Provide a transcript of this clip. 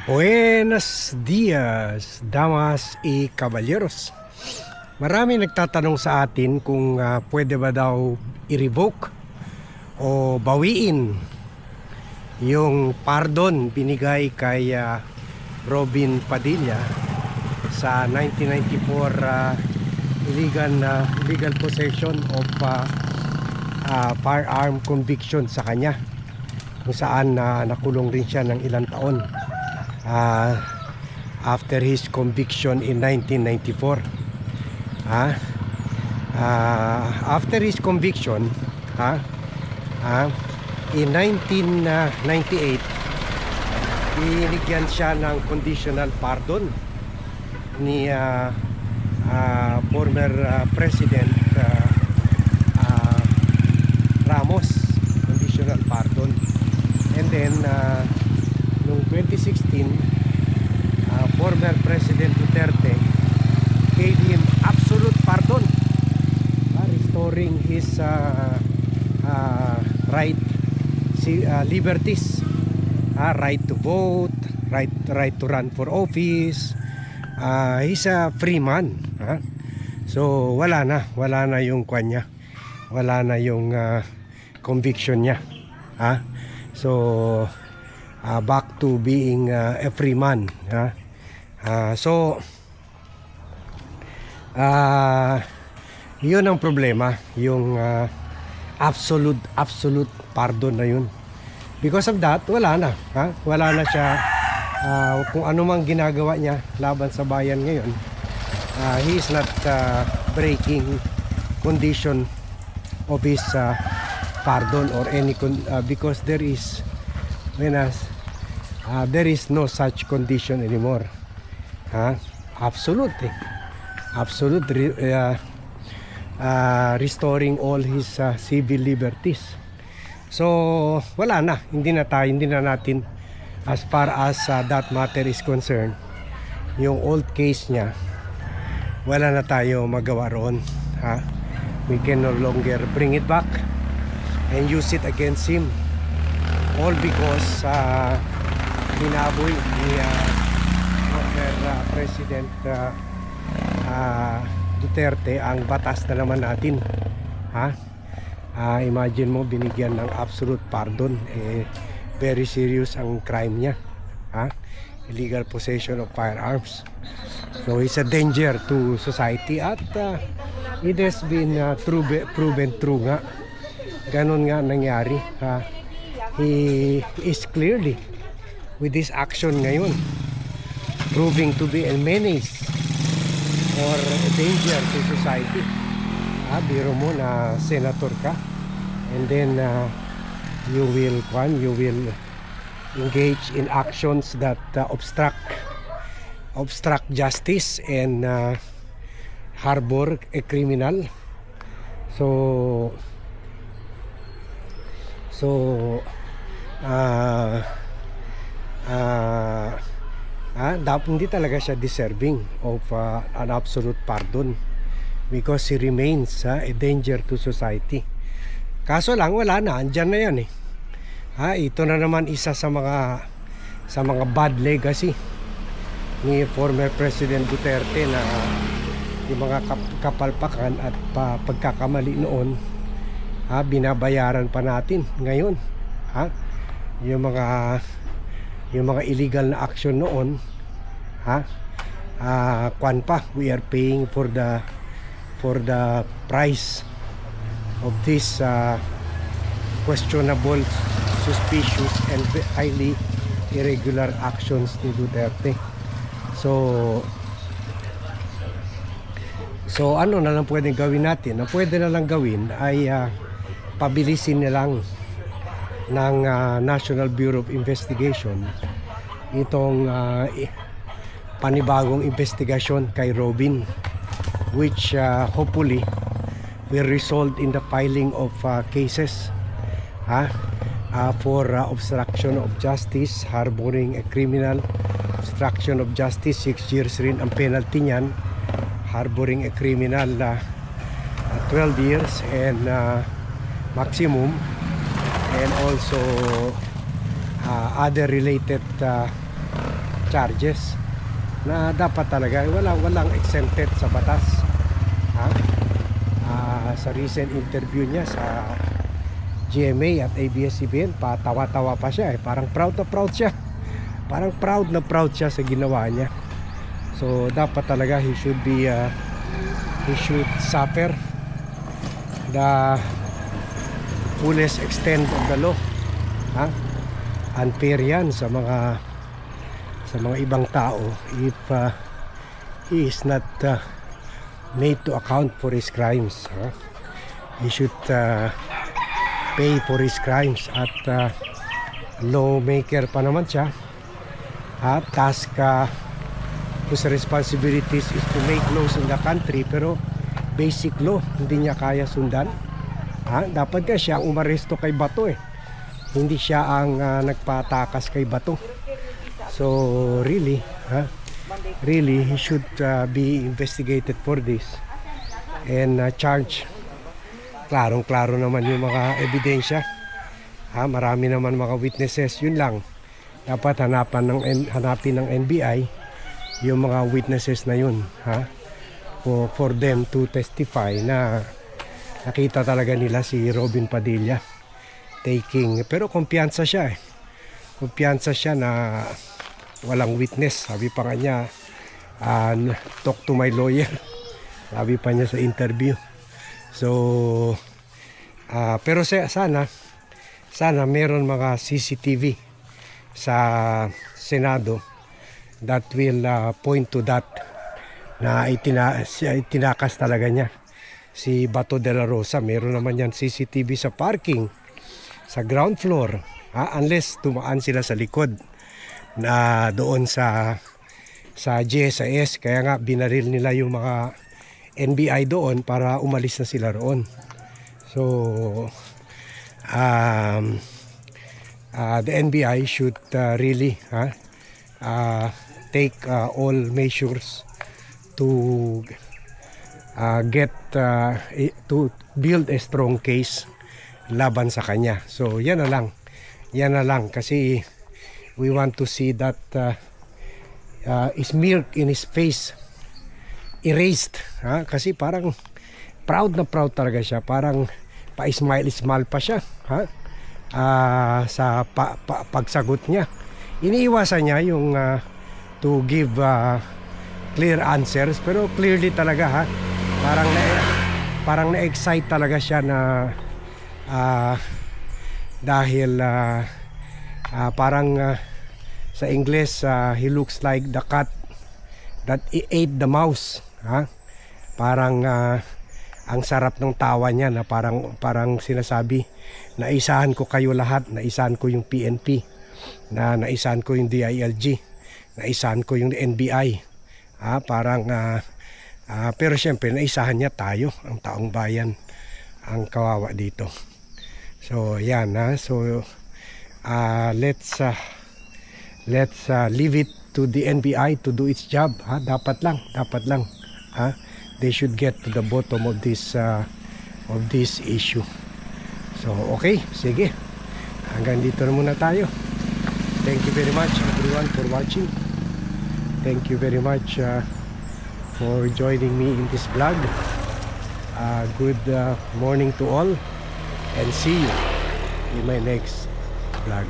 Buenos dias, damas y caballeros. Marami nagtatanong sa atin kung pwede ba daw i-revoke o bawiin yung pardon binigay kay Robin Padilla sa 1994 illegal possession of firearm conviction sa kanya, kung saan nakulong rin siya ng ilang taon after his conviction in 1994. After his conviction in 1998, binigyan siya ng conditional pardon ni former President Ramos. Conditional pardon. And then noong 2016, former President Duterte gave him absolute pardon, restoring his liberties, right to vote, right to run for office. He's a free man. So wala na yung kanya, wala na yung conviction niya. So back to being a free man. Yun ang problema, yung absolute pardon na yun. Because of that, wala na siya. Kung ano mang ginagawa niya laban sa bayan ngayon, he is not breaking condition of his pardon or any because there is no such condition anymore. Absolute restoring all his civil liberties. So wala na, hindi na natin, as far as that matter is concerned, yung old case niya, wala na tayo magawa roon. We can no longer bring it back and use it against him, all because binaboy ni former President Duterte ang batas na naman natin. Imagine mo, binigyan ng absolute pardon. Very serious ang crime niya, illegal possession of firearms. So he's a danger to society, at it has been proven true nga. Ganon nga nangyari. He is clearly, with this action ngayon, proving to be a menace or a danger to society. Biro mo na senator ka, and then you will engage in actions that obstruct justice and harbor a criminal. So hindi talaga siya deserving of an absolute pardon, because he remains a danger to society. Kaso lang, wala na, andyan na yan ito na naman isa sa mga bad legacy ni former President Duterte, na yung mga kapalpakan at pagkakamali noon, binabayaran pa natin ngayon. Yung mga illegal na action noon, we are paying for the price of this questionable, suspicious and highly irregular actions ni Duterte. So ano na lang pwedeng gawin natin? Ang pwede na lang gawin ay pabilisin na lang ng National Bureau of Investigation itong panibagong investigasyon kay Robin, which hopefully will result in the filing of cases for obstruction of justice, harboring a criminal, obstruction of justice, 6 years rin ang penalty niyan, harboring a criminal 12 years and maximum, and also other related charges na dapat talaga walang exempted sa batas. Ha? Sa recent interview niya sa GMA at ABS-CBN, patawa-tawa pa siya parang proud na proud siya. Parang proud na proud siya sa ginawa niya. So dapat talaga he should suffer the fullest extent of the law. Ha? Unfair yan sa mga ibang tao if he is not made to account for his crimes. He should pay for his crimes at lawmaker pa naman siya. Task whose responsibilities is to make laws in the country, pero basic law hindi niya kaya sundan. Dapat ka siya ang umaresto kay Bato hindi siya ang nagpatakas kay Bato. So really he should be investigated for this and charged. Klarong-klaro naman yung mga ebidensya. Marami naman mga witnesses. Yun lang, dapat hanapin ng NBI yung mga witnesses na yun, for them to testify na nakita talaga nila si Robin Padilla taking. Pero kumpiyansa siya kumpiyansa siya na walang witness. Sabi pa nga niya, talk to my lawyer, sabi pa niya sa interview. So pero sana meron mga CCTV sa Senado that will point to that, na itinakas talaga niya si Bato de la Rosa. Meron naman yan CCTV sa parking, sa ground floor, unless tumaan sila sa likod na doon sa GSIS. Kaya nga binaril nila yung mga NBI doon para umalis na sila roon. So the NBI should really take all measures to get to build a strong case laban sa kanya. So yan na lang kasi we want to see that smirk in his face erased. Kasi parang proud na proud talaga siya, parang pa-smile pa siya sa pagsagot niya. Iniiwasan niya yung to give clear answers, pero clearly talaga parang na-excite talaga siya na dahil parang sa English he looks like the cat that ate the mouse. Parang ang sarap ng tawa niya na parang sinasabi, naisahan ko kayo lahat, naisahan ko yung PNP, naisahan ko yung DILG, naisahan ko yung NBI. Pero syempre naisahan niya tayo, ang taong bayan, ang kawawa dito. So yan, so let's leave it to the NBI to do its job. Dapat lang they should get to the bottom of this issue. So okay, sige, hanggang dito na muna tayo. Thank you very much everyone for watching. Thank you very much for joining me in this vlog. Good morning to all, and see you in my next vlog.